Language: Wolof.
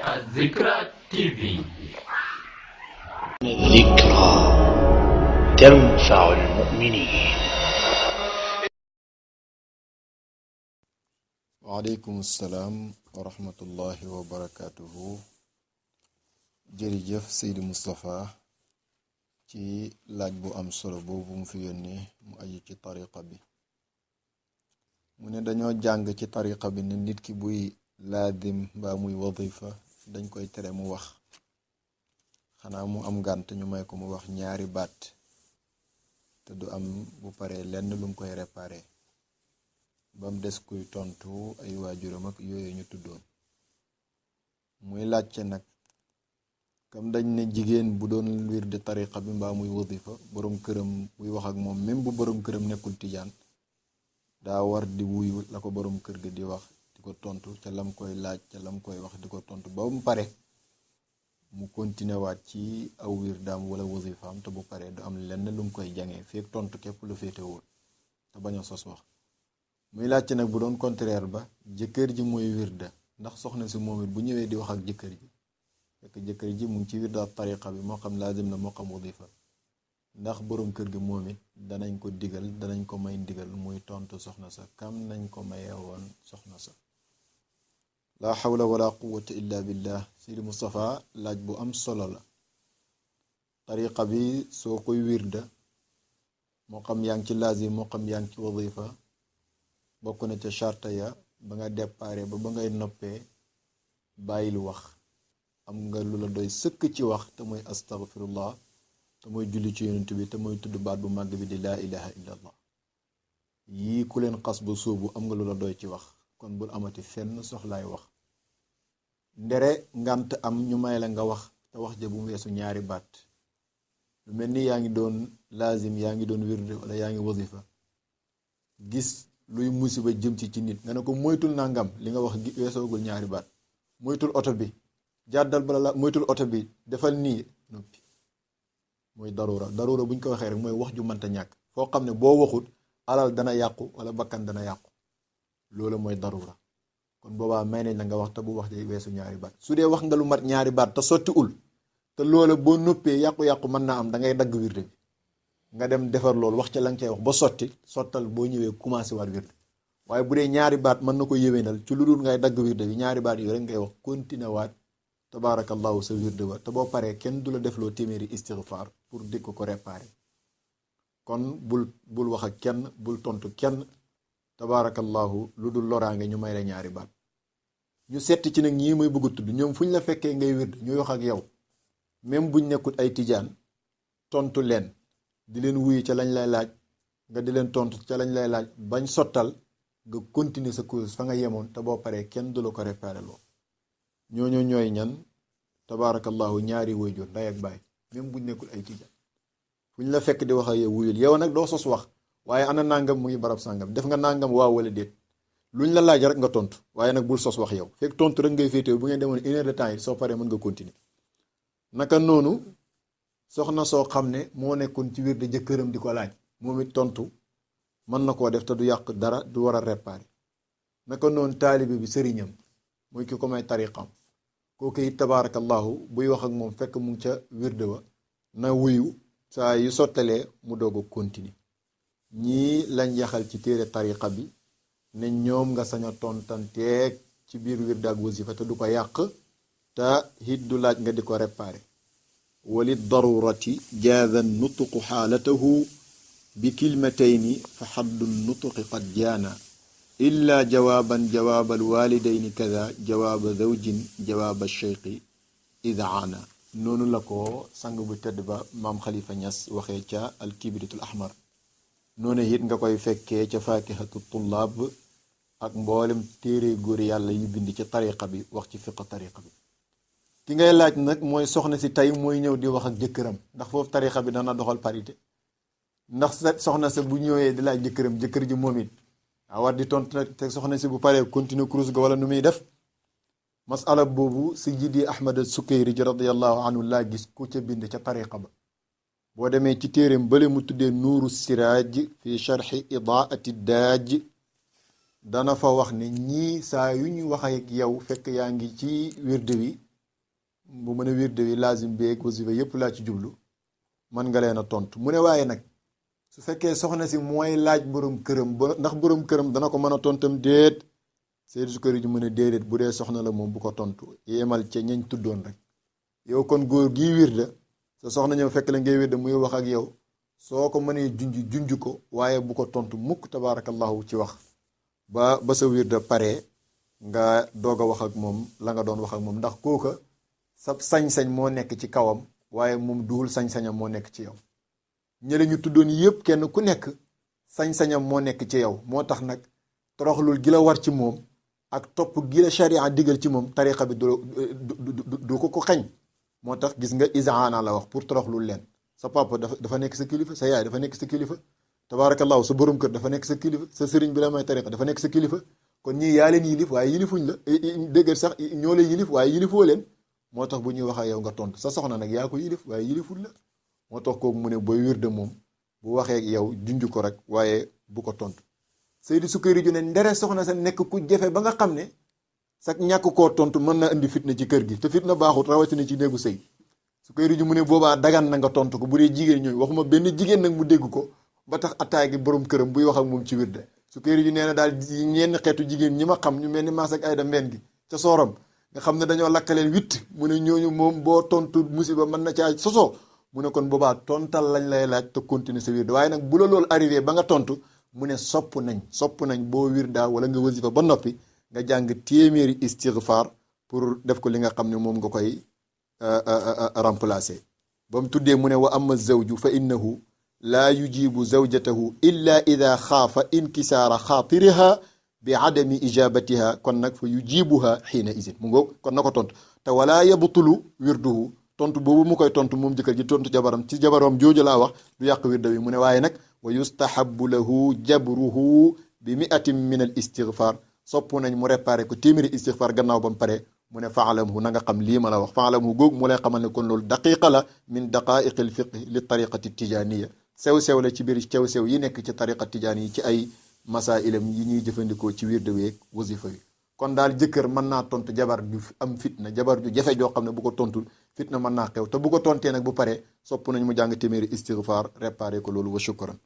الذكرى تي في. الذكرى تنفع المؤمنين. waaleykum salaam wa rahmatullahi wa barakatuhu. jërëjëf Seydi Moustapha ci laaj bu am solo boobu mu fi yónnee mu aju ci tariqa bi. mu ne dañoo jàng ci tariqa bi ne nit ki buy laadim mbaa muy wadifa dañ koy tere mu wax, xanaa mu am ngànt ñu may ko mu wax ñaari baat te du am bu paree lenn lu mu koy réparé ba mu des kuy tontu ay waajuram ak yooyu ñu tuddoon. muy laajte nag kam dañ ne jigéen bu doon wirde tariqa bi mbaa muy wadifa borom këram buy wax ak moom même bu borom këram nekkul tijaan daa war di wuyu la ko borom kër ga di wax di ko tontu ca lam koy laaj ca lam koy wax di ko tontu ba mu pare mu continué waat ci aw wirdaam wala wasifaam te bu paree du am lenn lu mu koy jàngee fekk tontu képp lu féetewul te bañ a sos wax. muy laajte nag bu doon contraire ba jëkkër ji mooy wirda ndax soxna si moom it bu ñëwee di wax ak jëkkër ji fekk jëkkër ji mu ngi ci wirda tariqa bi moo xam laazim na moo xam wadifa ndax borom kër gi moom it danañ ko digal danañ ko may ndigal muy tontu soxna sa kam nañ ko mayee woon soxna sa. laa xawla wala quwwata illa billah. Sidi Moustapha laaj bu am solo la. tariqa bi soo koy wirda moo xam yaa ngi ci laazim moo xam yaa ngi ci wadifa bokk na ca charta ya ba nga déparé ba ngay noppee bàyyil wax. am nga lu la doy sëkk ci wax te mooy astaghfirullah te mooy julli ci yonent bi te mooy tudd baat bu màgg bi di laa ilaha illa allah. yii ku leen xas ba sóobu am nga lu la doy ci wax kon bul amati fenn soxlaay wax. ndere ngant am ñu may la nga wax te wax ja bu mu weesu ñaari baat lu mel ni yaa ngi doon laazim yaa ngi doon wirde wala yaa ngi wasifa gis luy musiba jëm ci nit nga ne ko moytul nangam li nga wax weesoogul ñaari baat. moytul oto bi jàddal bala la moytul oto bi defal nii noppi mooy darura buñ ko waxee rek mooy wax ju mënta ñàkk foo xam ne boo waxut alal dana yàqu wala bakkan dana yàqu loolu mooy darura. kon boobaa may nañ la nga wax te bu wax de weesu ñaari baat. su dee wax nga lu mat ñaari baat te sottiwul te loola boo noppee yàqu-yàqu mën naa am da ngay dagg wirde bi nga dem defar loolu wax ca la nga cay wax ba sottal boo ñëwee commencé waat wirde. waaye bu dee ñaari baat mën na ko yéwénal ci lu dul ngay dagg wirde bi ñaari baat yooyu rek ngay wax continué waat tabaarakallahu sa wirde ba te boo paree kenn du la defloo téeméeri istighfar pour di ko réparer. kon bul wax ak kenn bul tontu kenn tabaarakallahu lu dul loraange ñu may la ñaari baat. ñu setti ci nag ñii muy bëgg a tudd ñoom fu ñu la fekkee ngay wird ñuy wax ak yow même buñ nekkut ay tijaan tontu leen di leen wuyu ca lañ lay laaj nga di leen tontu ca lañ lay laaj bañ sottal nga continuer sa course fa nga yemoon te boo paree kenn du la ko réparé loo. ñooñu ñooy ñan tabaarakallahu ñaari waajur ndey ak baay même buñ nekkul ay tijaan fu ñu la fekk di wax ak yow wuyul yow nag doo sos wax waaye ana nangam mu ngi barab sàngam def nga nangam waaw wala déet luñ la laaj rek nga tontu waaye nag bul sos wax yow fekk tontu rek ngay féetewoo bu ngeen demoon 1 heure de temps yi soo paree mën nga continuer. naka noonu soxna soo xam ne moo nekkoon ci wirde jëkkëram di ko laaj moom it tontu mën na koo def te du yàq dara du war a réparer. naka noonu taalibe bi sëriñam muy ki ko may tariqam kooku it tabaarakallahu buy wax ak moom fekk mu ngi ca wirde wa na wuyu saa yu sottalee mu doog a continuer. ñii lañ yaxal ci téere tariqa bi ne ñoom nga sañ a tontanteeg ci biir wirde ak wasifa te du ko yàq te it du laaj nga di ko réparé. wali darurati jaaza nutqu xaalatahu bi kilmatayni fa xaddu nutqi qad jaana illa jawaaban jawaabal walidayni kada jawaaba zawjin jawaaba cheikhi idaana. noonu la ko sang bu tedd ba maam Khalifa Niass waxee ca alkibritul ahmar. noonu it nga koy fekkee ca faakihatu tullaab ak mboolem téere góor yàlla yu bind ci tariqa bi wax ci fiq tariqa bi. ki ngay laaj nag mooy soxna si tey mooy ñëw di wax ak jëkkëram ndax foofu tariqa bi dana doxal parité ndax soxna sa bu ñëwee di laaj jëkkëram jëkkër ji moom it war di tontu nag te soxna si bu paree continuer course ga wala nu muy def. masala boobu Sayyidi Ahmad Sukayri radiyallahu anhu laa gis ku ca bind ca tariqa ba. boo demee ci téereem bële mu tuddee nuuru siraaj fi sharxi idaati daaj dana fa wax ne ñii saa yu ñu wax ak yow fekk yaa ngi ci wirde wi bu mën a wirde wi lazim bi ak wasifa yépp laa ci jublu man nga leen a tontu mu ne waaye nag su fekkee soxna si mooy laaj borom këram ba ndax borom këram dana ko mën a tontam déet Seydi Sukayri ju mu ne déedéet bu dee soxna la moom bu ko tontu yemal ca ñañ tuddoon rek yow kon góor gii wirda sa soxna ñëw fekk la ngay wirda muy wax ak yow soo ko mënee junj ko waaye bu ko tontu mukk tabaarakallahu ci wax ba sa wirda paree nga doog a wax ak moom la nga doon wax ak moom ndax kooka sa sañ-sañ moo nekk ci kawam waaye moom duul sañ-sañam moo nekk ci yow ñële ñu tuddoon yépp kenn ku nekk sañ-sañam moo nekk ci yow moo tax nag toroxlul gi la war ci moom ak topp gi la sharia digal ci moom tariqa bi du ko xañ moo tax gis nga isaana la wax pour toroxlul leen sa papa dafa nekk sa kilifa sa yaay dafa nekk sa kilifa tabaarakallaahu sa borom kër dafa nekk sa kilifa sa sëriñ bi la may tariqa dafa nekk sa kilifa kon ñii yaa leen yilif waaye yilifuñ la dëggal sax ñoo lay yilif waaye yilifoo leen moo tax bu ñuy wax ak yow nga tontu sa soxna nag yaa ko yilif waaye yiliful la moo tax kooku mu ne booy wirde moom bu waxee ak yow junj ko rek waaye bu ko tontu Seydi Sukayri ju ne ndere soxna sa nekk ku jafe ba nga xam ne sax ñàkk koo tontu mën na indi fitna ci kër gi te fitna baaxut rawatina ci néegu sëy Sukayri ju mu ne boobaa dagan na nga tontu ko bu dee jigéen ñooy waxuma benn jigéen nag mu dégg ko ba tax attaay gi borom këram buy wax ak moom ci wirde Sukayri ju nee na daal ñenn xeetu jigéen ñi ma xam ñu mel ni Maas ak Ayda Mbeen gi ca sooram nga xam ne dañoo lakkaleel witt mu ne ñooñu moom boo tontu musiba mën na caa sosoo mu ne kon boobaa tontal lañ lay laaj te continuer sa wirde waaye nag bu la loolu arrivé ba nga tontu mu ne sopp nañ boo wirdaa wala nga wasifa ba noppi nga jàng téeméeri istighfar pour def ko li nga xam ne moom nga koy remplacer ba mu tuddee mu ne wa amma zawju fa innahu laa yujibu zawjatahu illa ida xaafa inkisaara xaatiriha bi adami ijabatiha kon nag fa yujibuha xiina isin mu ngo kon na ko tontu te wala yabtulu wirduhu tontu boobu mu koy tontu moom jëkkër ji tontu jabaram ci jabaram jooju laa wax du yàq wirda wi mu ne waaye nag wa yustahabu lahu jabruhu bi miatin min al istighfar sopp nañ mu réparé ko téeméeri istighfar gannaaw ba mu pare mu ne faalamhu na nga xam lii ma la wax faalamhu googu mu lay xamal ne kon loolu daqiqa la min daqaiqi l fiqh li tariqati tijaniya sew-sew la ci biir sew-sew yi nekk ci tariqa tijaani yi ci ay masailam yi ñuy jëfandikoo ci wirde weeg wasifa wi kon daal jëkkër mën naa tontu jabar ju am fitna jabar ju jafe joo xam ne bu ko tontul fitna mën naa xew te bu ko tontee nag bu pare sopp nañ mu jàng téeméeri istighfar réparé ko loolu wa shukran